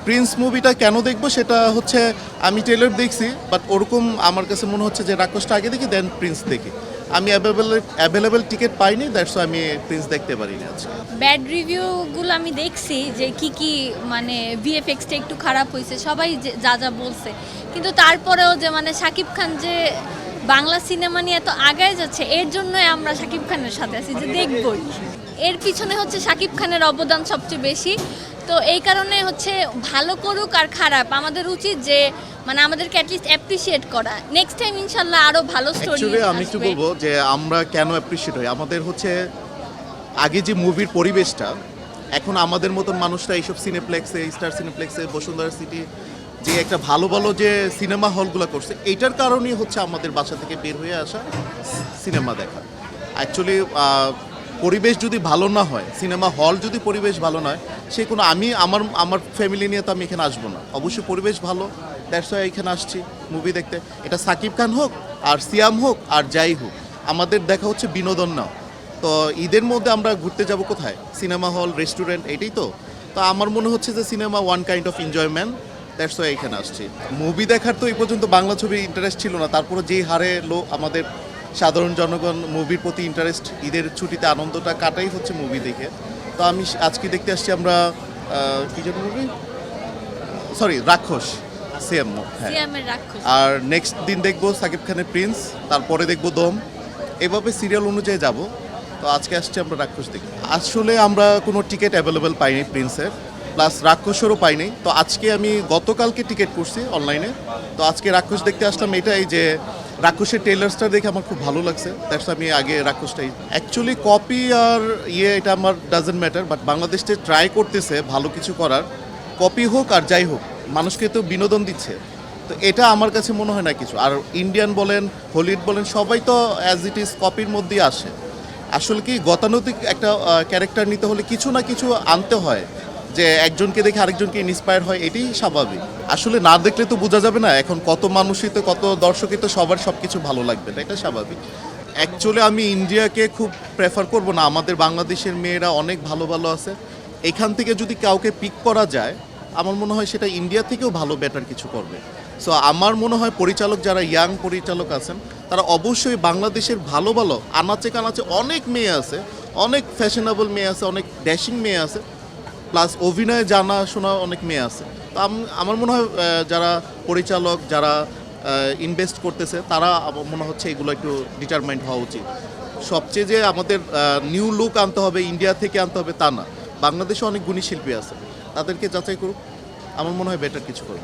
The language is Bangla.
প্রিন্স মুভিটা কেন দেখবো সেটা হচ্ছে আমি ট্রেলার দেখছি, বাট ওরকম আমার কাছে মনে হচ্ছে যে রাক্ষসটা আগে দেখি দেন প্রিন্স দেখি। আমি অ্যাভেলেবেল টিকিট পাইনি, দ্যাটস আমি প্রিন্স দেখতে পারিনি আজকে। ব্যাড রিভিউগুলো আমি দেখছি যে কি মানে ভিএফএক্সটা একটু খারাপ হয়েছে, সবাই যা যা বলছে, কিন্তু তারপরেও যে মানে শাকিব খান যে বাংলা সিনেমা নিয়ে এত আগায় যাচ্ছে, এর জন্যই আমরা শাকিব খানের সাথে আছি যে দেখবই। এর পিছনে হচ্ছে শাকিব খানের অবদান সবচেয়ে বেশি। তো এই কারণে হচ্ছে ভালো করুক আর খারাপ, আমাদের উচিত যে মানে আমাদেরকে অ্যাটলিস্ট অ্যাপ্রিসিয়েট করা। নেক্সট টাইম ইনশাল্লাহ আরো ভালো স্টোরি অ্যাকচুয়ালি আমি একটু বলবো যে আমরা কেন অ্যাপ্রিসিয়েট হই, আমাদের হচ্ছে আগে যে মুভির পরিবেশটা, এখন আমাদের মতন মানুষরা এইসব সিনেপ্লেক্সে, স্টার সিনেপ্লেক্সে, বসুন্ধরা সিটি যে একটা ভালো ভালো যে সিনেমা হলগুলো করছে, এইটার কারণেই হচ্ছে আমাদের বাসা থেকে বের হয়ে আসা সিনেমা দেখা। অ্যাকচুয়ালি পরিবেশ যদি ভালো না হয়, সিনেমা হল যদি পরিবেশ ভালো নয়, সে কোনো আমি আমার ফ্যামিলি নিয়ে তো আমি এখানে আসবো না। অবশ্যই পরিবেশ ভালো, দ্যাটস ওয়াই এখানে আসছি মুভি দেখতে। এটা সাকিব খান হোক আর সিয়াম হোক আর যাই হোক, আমাদের দেখা হচ্ছে বিনোদন না। তো ঈদের মধ্যে আমরা ঘুরতে যাব কোথায়? সিনেমা হল, রেস্টুরেন্ট, এটাই তো। তো আমার মনে হচ্ছে যে cinema one kind of enjoyment, that's why এখানে আসছি। মুভি দেখার তো এই পর্যন্ত বাংলা ছবির ইন্টারেস্ট ছিল না, তারপরে যেই হারে আমাদের সাধারণ জনগণ মুভির প্রতি ইন্টারেস্ট, ঈদের ছুটিতে আনন্দটা কাটাই হচ্ছে মুভি দেখে। তো আমি আজকে দেখতে আসছি আমরা কি যেন মুভি, সরি রাক্ষস, সেম, হ্যাঁ। সিয়ামের রাক্ষস। আর নেক্সট দিন দেখবো সাকিব খানের প্রিন্স, তারপরে দেখবো দম, এভাবে সিরিয়াল অনুযায়ী যাব। তো আজকে আসছি আমরা রাক্ষস দেখি। আসলে আমরা কোনো টিকিট অ্যাভেলেবেল পাইনি প্রিন্সের, প্লাস রাক্ষসেরও পাইনি। তো আজকে আমি গতকালকে টিকিট করছি অনলাইনে, তো আজকে রাক্ষস দেখতে আসলাম। এটাই যে রাক্ষসের ট্রেলার্সটা দেখে আমার খুব ভালো লাগছে, দ্যাটস আমি আগে রাক্ষসটাই। অ্যাকচুয়ালি কপি আর এটা আমার ডাজেন্ট ম্যাটার, বাট বাংলাদেশে ট্রাই করতেছে ভালো কিছু করার, কপি হোক আর যাই হোক, মানুষকে তো বিনোদন দিচ্ছে। তো এটা আমার কাছে মনে হয় না কিছু। আর ইন্ডিয়ান বলেন, হলিউড বলেন, সবাই তো অ্যাজ ইট ইজ কপির মধ্যেই আসে। আসলে কি গতানুগতিক একটা ক্যারেক্টার নিতে হলে কিছু না কিছু আনতে হয়, যে একজনকে দেখে আরেকজনকে ইন্সপায়ার হয়, এটাই স্বাভাবিক। আসলে না দেখলে তো বোঝা যাবে না, এখন কত মানুষই তো, কত দর্শকই তো সবার সব কিছু ভালো লাগবে না, এটা স্বাভাবিক। অ্যাকচুয়ালি আমি ইন্ডিয়াকে খুব প্রেফার করব না, আমাদের বাংলাদেশের মেয়েরা অনেক ভালো ভালো আছে। এখান থেকে যদি কাউকে পিক করা যায়, আমার মনে হয় সেটা ইন্ডিয়া থেকেও ভালো বেটার কিছু করবে। সো আমার মনে হয় পরিচালক যারা ইয়াং পরিচালক আছেন, তারা অবশ্যই বাংলাদেশের ভালো ভালো আনাচে কানাচে অনেক মেয়ে আছে, অনেক ফ্যাশনেবল মেয়ে আছে, অনেক ড্যাশিং মেয়ে আছে, প্লাস অভিনয়ে জানাশোনা অনেক মেয়ে আছে। তো আমার মনে হয় যারা পরিচালক, যারা ইনভেস্ট করতেছে, তারা আমার মনে হচ্ছে এগুলো একটু ডিটারমাইন্ড হওয়া উচিত। সবচেয়ে যে আমাদের নিউ লুক আনতে হবে, ইন্ডিয়া থেকে আনতে হবে তা না, বাংলাদেশে অনেক গুণী শিল্পী আছে, তাদেরকে যাচাই করুক, আমার মনে হয় বেটার কিছু করবে।